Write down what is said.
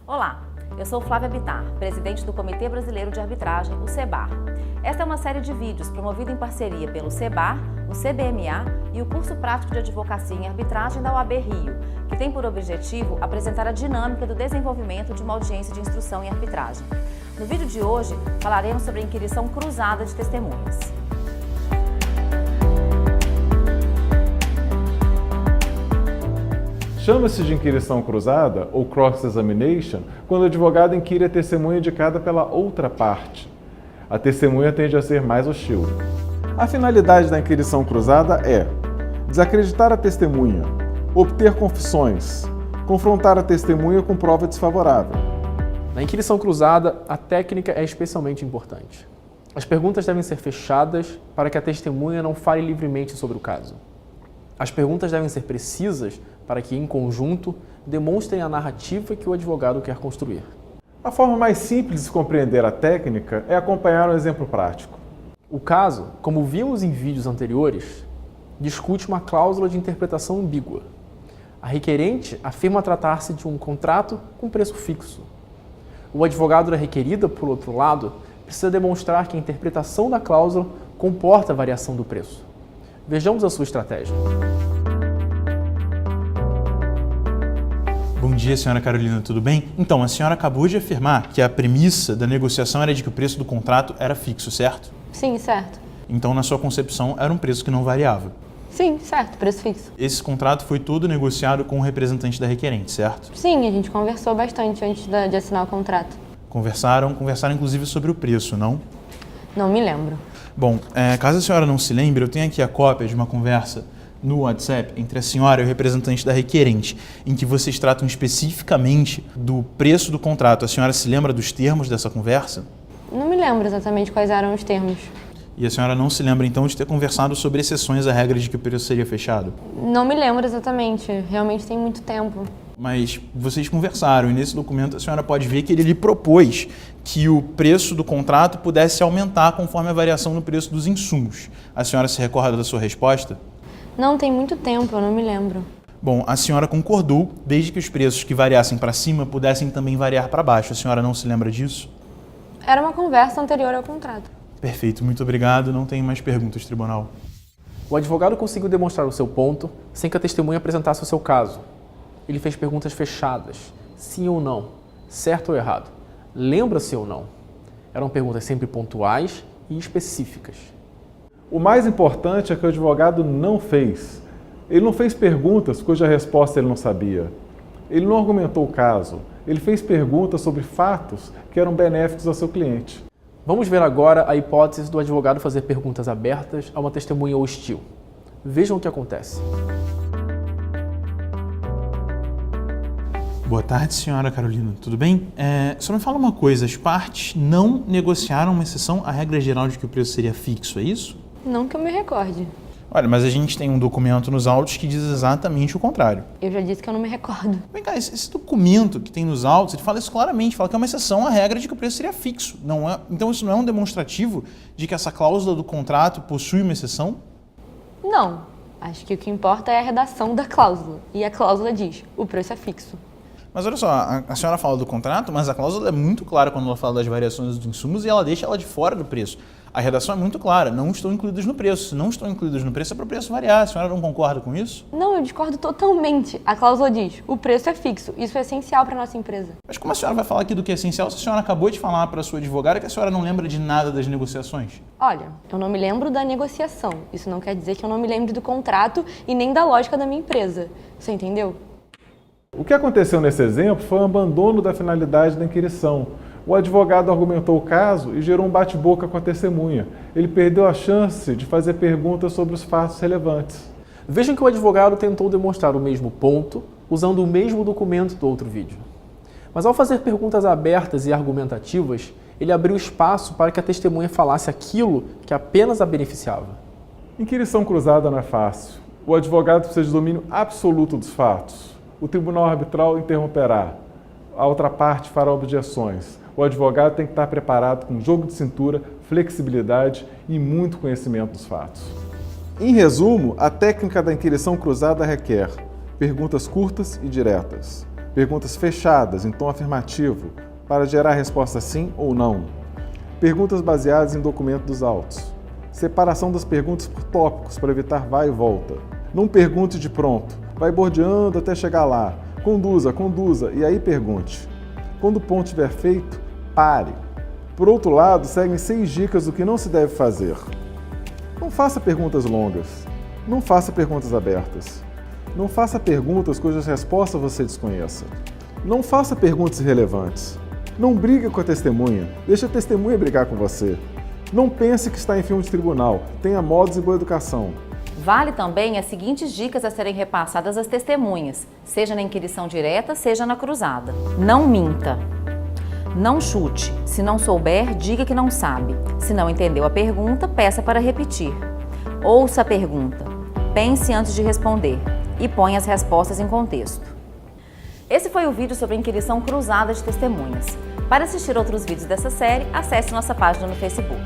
Olá, eu sou Flávia Bittar, presidente do Comitê Brasileiro de Arbitragem, o CBAR. Esta é uma série de vídeos promovida em parceria pelo CBAR, o CBMA e o Curso Prático de Advocacia em Arbitragem da OAB Rio, que tem por objetivo apresentar a dinâmica do desenvolvimento de uma audiência de instrução em arbitragem. No vídeo de hoje, falaremos sobre a inquirição cruzada de testemunhas. Chama-se de inquirição cruzada, ou cross-examination, quando o advogado inquire a testemunha indicada pela outra parte. A testemunha tende a ser mais hostil. A finalidade da inquirição cruzada é desacreditar a testemunha, obter confissões, confrontar a testemunha com prova desfavorável. Na inquirição cruzada, a técnica é especialmente importante. As perguntas devem ser fechadas para que a testemunha não fale livremente sobre o caso. As perguntas devem ser precisas para que, em conjunto, demonstrem a narrativa que o advogado quer construir. A forma mais simples de compreender a técnica é acompanhar um exemplo prático. O caso, como vimos em vídeos anteriores, discute uma cláusula de interpretação ambígua. A requerente afirma tratar-se de um contrato com preço fixo. O advogado da requerida, por outro lado, precisa demonstrar que a interpretação da cláusula comporta a variação do preço. Vejamos a sua estratégia. Bom dia, senhora Carolina, tudo bem? Então, a senhora acabou de afirmar que a premissa da negociação era de que o preço do contrato era fixo, certo? Sim, certo. Então, na sua concepção, era um preço que não variava. Sim, certo, preço fixo. Esse contrato foi todo negociado com o representante da requerente, certo? Sim, a gente conversou bastante antes de assinar o contrato. Conversaram inclusive sobre o preço, não? Não me lembro. Bom, caso a senhora não se lembre, eu tenho aqui a cópia de uma conversa no WhatsApp entre a senhora e o representante da requerente, em que vocês tratam especificamente do preço do contrato. A senhora se lembra dos termos dessa conversa? Não me lembro exatamente quais eram os termos. E a senhora não se lembra, então, de ter conversado sobre exceções à regra de que o preço seria fechado? Não me lembro exatamente, realmente tem muito tempo. Mas vocês conversaram e nesse documento a senhora pode ver que ele lhe propôs que o preço do contrato pudesse aumentar conforme a variação no preço dos insumos. A senhora se recorda da sua resposta? Não, tem muito tempo, eu não me lembro. Bom, a senhora concordou desde que os preços que variassem para cima pudessem também variar para baixo. A senhora não se lembra disso? Era uma conversa anterior ao contrato. Perfeito, muito obrigado. Não tenho mais perguntas, tribunal. O advogado conseguiu demonstrar o seu ponto sem que a testemunha apresentasse o seu caso. Ele fez perguntas fechadas, sim ou não, certo ou errado, lembra-se ou não. Eram perguntas sempre pontuais e específicas. O mais importante é que o advogado não fez. Ele não fez perguntas cuja resposta ele não sabia. Ele não argumentou o caso. Ele fez perguntas sobre fatos que eram benéficos ao seu cliente. Vamos ver agora a hipótese do advogado fazer perguntas abertas a uma testemunha hostil. Vejam o que acontece. Boa tarde, senhora Carolina. Tudo bem? Só me fala uma coisa, as partes não negociaram uma exceção à regra geral de que o preço seria fixo, é isso? Não que eu me recorde. Olha, mas a gente tem um documento nos autos que diz exatamente o contrário. Eu já disse que eu não me recordo. Vem cá, esse documento que tem nos autos, ele fala isso claramente, fala que é uma exceção à regra de que o preço seria fixo. Não é, então isso não é um demonstrativo de que essa cláusula do contrato possui uma exceção? Não, acho que o que importa é a redação da cláusula. E a cláusula diz, o preço é fixo. Mas olha só, a senhora fala do contrato, mas a cláusula é muito clara quando ela fala das variações dos insumos e ela deixa ela de fora do preço. A redação é muito clara, não estão incluídos no preço. Se não estão incluídos no preço, é para o preço variar. A senhora não concorda com isso? Não, eu discordo totalmente. A cláusula diz, o preço é fixo. Isso é essencial para a nossa empresa. Mas como a senhora vai falar aqui do que é essencial se a senhora acabou de falar para a sua advogada que a senhora não lembra de nada das negociações? Olha, eu não me lembro da negociação. Isso não quer dizer que eu não me lembre do contrato e nem da lógica da minha empresa. Você entendeu? O que aconteceu nesse exemplo foi o abandono da finalidade da inquirição. O advogado argumentou o caso e gerou um bate-boca com a testemunha. Ele perdeu a chance de fazer perguntas sobre os fatos relevantes. Vejam que o advogado tentou demonstrar o mesmo ponto usando o mesmo documento do outro vídeo. Mas ao fazer perguntas abertas e argumentativas, ele abriu espaço para que a testemunha falasse aquilo que apenas a beneficiava. Inquirição cruzada não é fácil. O advogado precisa de domínio absoluto dos fatos. O tribunal arbitral interromperá. A outra parte fará objeções. O advogado tem que estar preparado com jogo de cintura, flexibilidade e muito conhecimento dos fatos. Em resumo, a técnica da inquirição cruzada requer perguntas curtas e diretas, Perguntas fechadas, em tom afirmativo, para gerar resposta sim ou não. Perguntas baseadas em documento dos autos. Separação das perguntas por tópicos para evitar vai e volta. Não pergunte de pronto, vai bordeando até chegar lá. Conduza e aí pergunte. Quando o ponto estiver feito, pare. Por outro lado, seguem 6 dicas do que não se deve fazer. Não faça perguntas longas. Não faça perguntas abertas. Não faça perguntas cujas respostas você desconheça. Não faça perguntas irrelevantes. Não brigue com a testemunha. Deixe a testemunha brigar com você. Não pense que está em filme de tribunal. Tenha modos e boa educação. Vale também as seguintes dicas a serem repassadas às testemunhas, seja na inquirição direta, seja na cruzada. Não minta. Não chute. Se não souber, diga que não sabe. Se não entendeu a pergunta, peça para repetir. Ouça a pergunta. Pense antes de responder. E ponha as respostas em contexto. Esse foi o vídeo sobre a inquirição cruzada de testemunhas. Para assistir outros vídeos dessa série, acesse nossa página no Facebook.